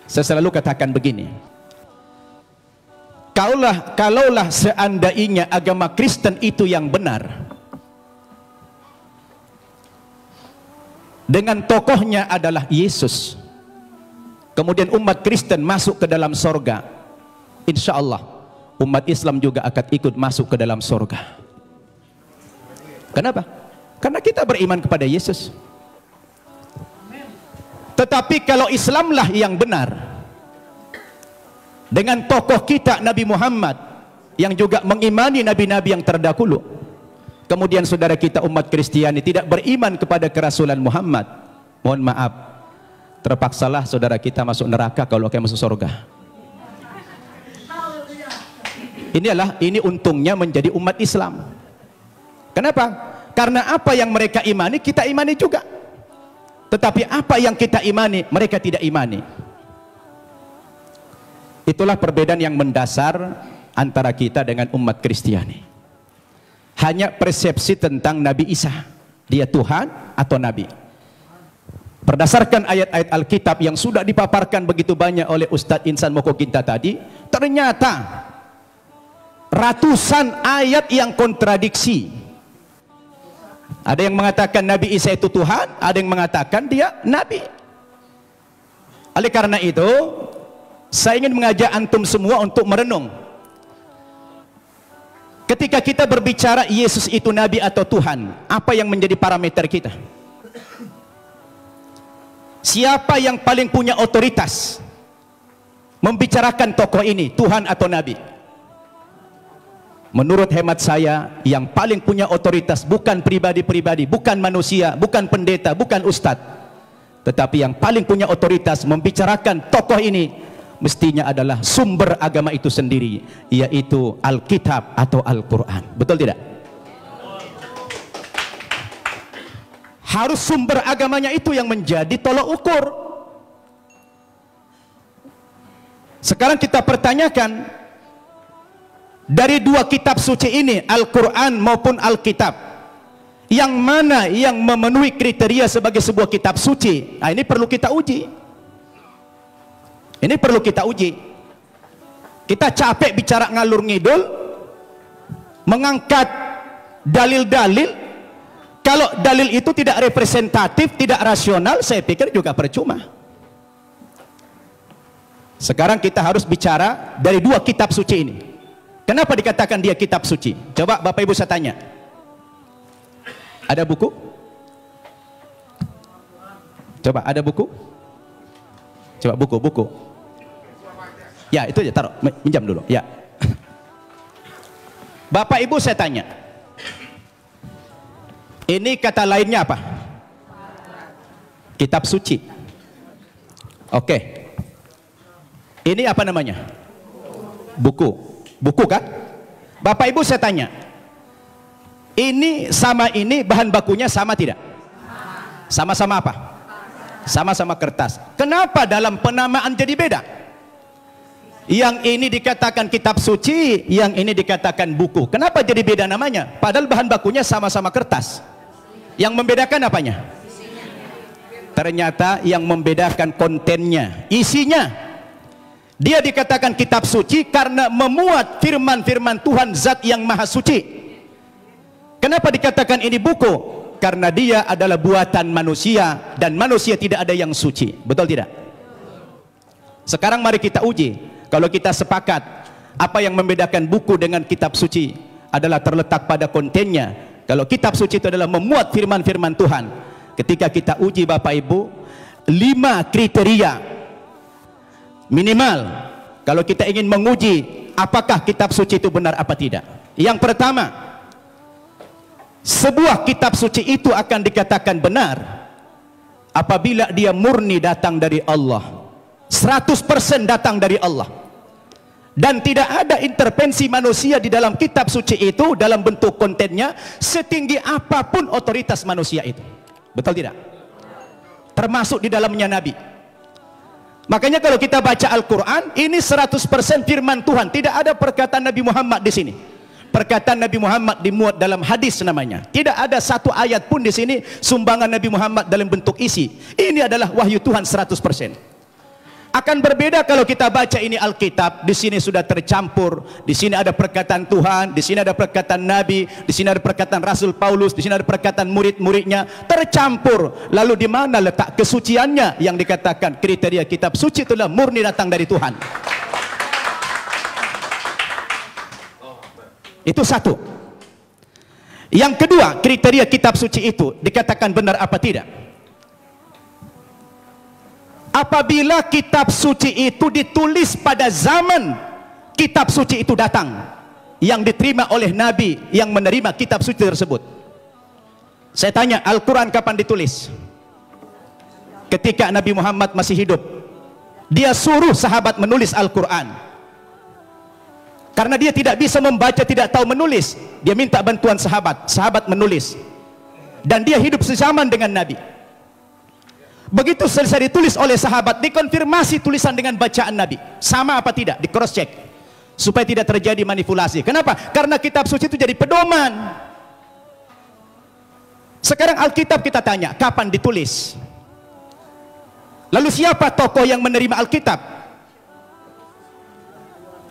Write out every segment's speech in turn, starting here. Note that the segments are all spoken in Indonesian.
Saya selalu katakan begini, kalaulah seandainya agama Kristen itu yang benar, dengan tokohnya adalah Yesus, kemudian umat Kristen masuk ke dalam sorga, insya Allah umat Islam juga akan ikut masuk ke dalam sorga. Kenapa? Karena kita beriman kepada Yesus. Tetapi kalau Islamlah yang benar, dengan tokoh kita Nabi Muhammad yang juga mengimani nabi-nabi yang terdahulu, kemudian saudara kita umat Kristiani tidak beriman kepada kerasulan Muhammad, mohon maaf, terpaksalah saudara kita masuk neraka kalau kayak masuk surga. Ini untungnya menjadi umat Islam. Kenapa? Karena apa yang mereka imani kita imani juga. Tetapi apa yang kita imani mereka tidak imani. Itulah perbedaan yang mendasar antara kita dengan umat Kristiani. Hanya persepsi tentang Nabi Isa, dia Tuhan atau Nabi. Berdasarkan ayat-ayat Alkitab yang sudah dipaparkan begitu banyak oleh Ustadz Insan Mokoginta tadi, ternyata ratusan ayat yang kontradiksi. Ada yang mengatakan Nabi Isa itu Tuhan, ada yang mengatakan dia Nabi. Oleh karena itu, saya ingin mengajak antum semua untuk merenung. Ketika kita berbicara Yesus itu Nabi atau Tuhan, apa yang menjadi parameter kita? Siapa yang paling punya otoritas membicarakan tokoh ini, Tuhan atau Nabi? Menurut hemat saya, yang paling punya otoritas bukan pribadi-pribadi, bukan manusia, bukan pendeta, bukan ustadz, tetapi yang paling punya otoritas membicarakan tokoh ini mestinya adalah sumber agama itu sendiri, yaitu Alkitab atau Al-Quran. Betul tidak? Harus sumber agamanya itu yang menjadi tolok ukur. Sekarang kita pertanyakan, dari dua kitab suci ini, Al-Quran maupun Alkitab, yang mana yang memenuhi kriteria sebagai sebuah kitab suci? Nah, ini perlu kita uji. Ini perlu kita uji. Kita capek bicara ngalur ngidul, mengangkat dalil-dalil. Kalau dalil itu tidak representatif, tidak rasional, saya pikir juga percuma. Sekarang kita harus bicara dari dua kitab suci ini. Kenapa dikatakan dia kitab suci? Coba Bapak Ibu saya tanya. Ada buku? Coba ada buku? Coba buku. Ya, itu aja, taruh, minjam dulu. Ya. Bapak Ibu saya tanya. Ini kata lainnya apa? Kitab suci. Oke. Ini apa namanya? Buku. Buku kan? Bapak Ibu saya tanya, ini sama ini bahan bakunya sama tidak? Sama-sama apa? Sama-sama kertas. Kenapa dalam penamaan jadi beda? Yang ini dikatakan kitab suci, yang ini dikatakan buku. Kenapa jadi beda namanya? Padahal bahan bakunya sama-sama kertas. Yang membedakan apanya? Ternyata yang membedakan kontennya, isinya. Dia dikatakan kitab suci karena memuat firman-firman Tuhan Zat yang Maha Suci. Kenapa dikatakan ini buku? Karena dia adalah buatan manusia dan manusia tidak ada yang suci. Betul tidak? Sekarang mari kita uji. Kalau kita sepakat apa yang membedakan buku dengan kitab suci adalah terletak pada kontennya. Kalau kitab suci itu adalah memuat firman-firman Tuhan. Ketika kita uji Bapak Ibu, 5 kriteria minimal kalau kita ingin menguji apakah kitab suci itu benar apa tidak. Yang pertama, sebuah kitab suci itu akan dikatakan benar apabila dia murni datang dari Allah, 100% datang dari Allah, dan tidak ada intervensi manusia di dalam kitab suci itu dalam bentuk kontennya setinggi apapun otoritas manusia itu. Betul tidak? Termasuk di dalamnya Nabi. Makanya kalau kita baca Al-Quran, ini 100% firman Tuhan. Tidak ada perkataan Nabi Muhammad di sini. Perkataan Nabi Muhammad dimuat dalam hadis namanya. Tidak ada satu ayat pun di sini sumbangan Nabi Muhammad dalam bentuk isi. Ini adalah wahyu Tuhan 100%. Akan berbeda kalau kita baca ini Alkitab, di sini sudah tercampur, di sini ada perkataan Tuhan, di sini ada perkataan Nabi, di sini ada perkataan Rasul Paulus, di sini ada perkataan murid-muridnya, tercampur. Lalu di mana letak kesuciannya yang dikatakan kriteria kitab suci itulah murni datang dari Tuhan? Itu satu. Yang kedua, kriteria kitab suci itu dikatakan benar apa tidak? Apabila kitab suci itu ditulis pada zaman kitab suci itu datang, yang diterima oleh Nabi yang menerima kitab suci tersebut. Saya tanya, Al-Quran kapan ditulis? Ketika Nabi Muhammad masih hidup. Dia suruh sahabat menulis Al-Quran. Karena dia tidak bisa membaca, tidak tahu menulis, dia minta bantuan sahabat. Sahabat menulis. Dan dia hidup sezaman dengan Nabi. Begitu selesai ditulis oleh sahabat, dikonfirmasi tulisan dengan bacaan Nabi sama apa tidak, di cross check supaya tidak terjadi manipulasi. Kenapa? Karena kitab suci itu jadi pedoman. Sekarang Alkitab kita tanya, kapan ditulis? Lalu siapa tokoh yang menerima Alkitab?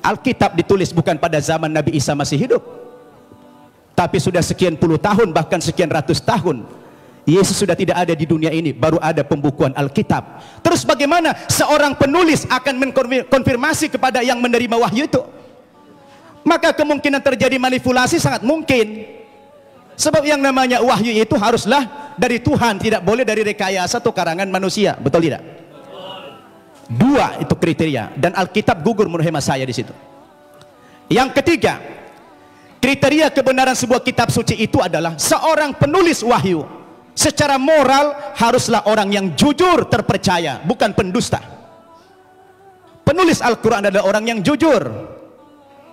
Alkitab ditulis bukan pada zaman Nabi Isa masih hidup, tapi sudah sekian puluh tahun, bahkan sekian ratus tahun Yesus sudah tidak ada di dunia ini, baru ada pembukuan Alkitab. Terus bagaimana seorang penulis akan mengkonfirmasi kepada yang menerima wahyu itu? Maka kemungkinan terjadi manipulasi sangat mungkin. Sebab yang namanya wahyu itu haruslah dari Tuhan, tidak boleh dari rekayasa atau karangan manusia. Betul tidak? Dua itu kriteria, dan Alkitab gugur menurut hemat saya di situ. Yang ketiga, kriteria kebenaran sebuah kitab suci itu adalah seorang penulis wahyu secara moral haruslah orang yang jujur, terpercaya, bukan pendusta. Penulis Al-Quran adalah orang yang jujur.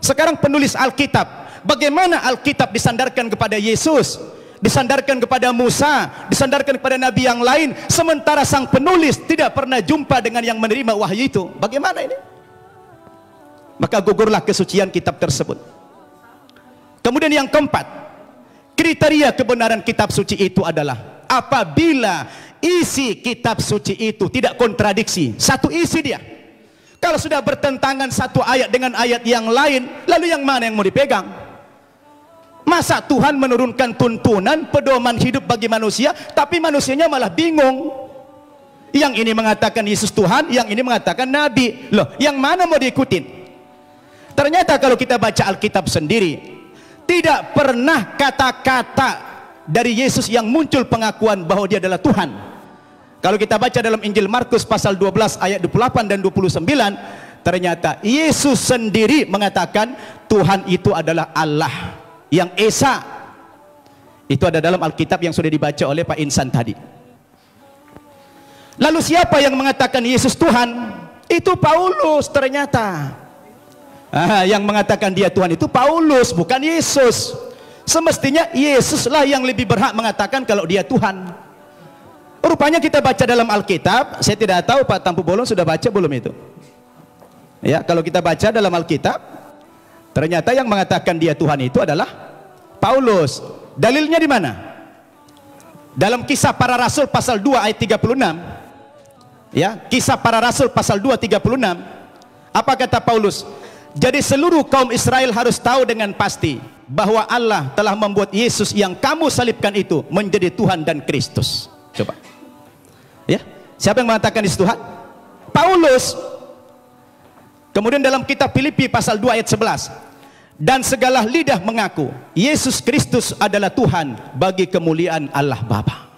Sekarang penulis Alkitab, bagaimana Alkitab disandarkan kepada Yesus, disandarkan kepada Musa, disandarkan kepada Nabi yang lain, sementara sang penulis tidak pernah jumpa dengan yang menerima wahyu itu? Bagaimana ini? Maka gugurlah kesucian kitab tersebut. Kemudian yang keempat, kriteria kebenaran kitab suci itu adalah apabila isi kitab suci itu tidak kontradiksi, satu isi dia. Kalau sudah bertentangan satu ayat dengan ayat yang lain, lalu yang mana yang mau dipegang? Masa Tuhan menurunkan tuntunan pedoman hidup bagi manusia, tapi manusianya malah bingung. Yang ini mengatakan Yesus Tuhan, yang ini mengatakan Nabi. Loh, yang mana mau diikutin? Ternyata kalau kita baca Alkitab sendiri, tidak pernah kata-kata dari Yesus yang muncul pengakuan bahwa dia adalah Tuhan. Kalau kita baca dalam Injil Markus pasal 12 ayat 28 dan 29, ternyata Yesus sendiri mengatakan Tuhan itu adalah Allah yang Esa. Itu ada dalam Alkitab yang sudah dibaca oleh Pak Insan tadi. Lalu siapa yang mengatakan Yesus Tuhan? Itu Paulus ternyata. Yang mengatakan dia Tuhan itu Paulus, bukan Yesus. Semestinya Yesuslah yang lebih berhak mengatakan kalau dia Tuhan. Rupanya kita baca dalam Alkitab, saya tidak tahu Pak Tampu Bolon sudah baca belum itu. Ya, kalau kita baca dalam Alkitab, ternyata yang mengatakan dia Tuhan itu adalah Paulus. Dalilnya di mana? Dalam Kisah Para Rasul pasal 2 ayat 36. Ya, Kisah Para Rasul pasal 2 36. Apa kata Paulus? Jadi seluruh kaum Israel harus tahu dengan pasti bahwa Allah telah membuat Yesus yang kamu salibkan itu menjadi Tuhan dan Kristus. Coba. Ya, siapa yang mengatakan Yesus Tuhan? Paulus. Kemudian dalam kitab Filipi pasal 2 ayat 11. Dan segala lidah mengaku Yesus Kristus adalah Tuhan bagi kemuliaan Allah Bapa.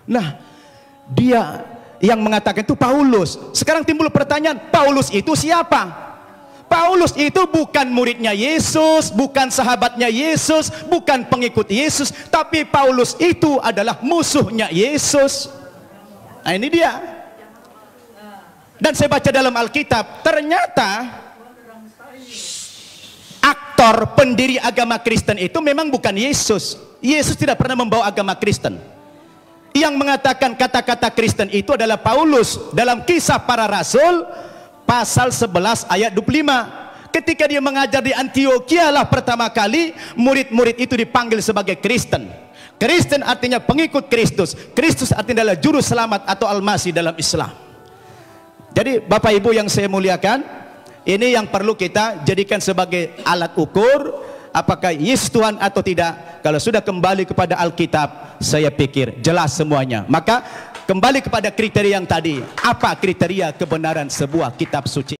Nah, dia yang mengatakan itu Paulus. Sekarang timbul pertanyaan, Paulus itu siapa? Paulus itu bukan muridnya Yesus, bukan sahabatnya Yesus, bukan pengikut Yesus, tapi Paulus itu adalah musuhnya Yesus. Nah, ini dia. Dan saya baca dalam Alkitab, ternyata aktor pendiri agama Kristen itu memang bukan Yesus. Yesus tidak pernah membawa agama Kristen. Yang mengatakan kata-kata Kristen itu adalah Paulus dalam Kisah Para Rasul pasal 11 ayat 25. Ketika dia mengajar di Antioquia lah pertama kali murid-murid itu dipanggil sebagai Kristen. Kristen artinya pengikut Kristus. Kristus artinya adalah juru selamat atau Al-Masih dalam Islam. Jadi Bapak Ibu yang saya muliakan, ini yang perlu kita jadikan sebagai alat ukur apakah Yesus Tuhan atau tidak. Kalau sudah kembali kepada Alkitab, saya pikir jelas semuanya. Maka kembali kepada kriteria yang tadi, apa kriteria kebenaran sebuah kitab suci?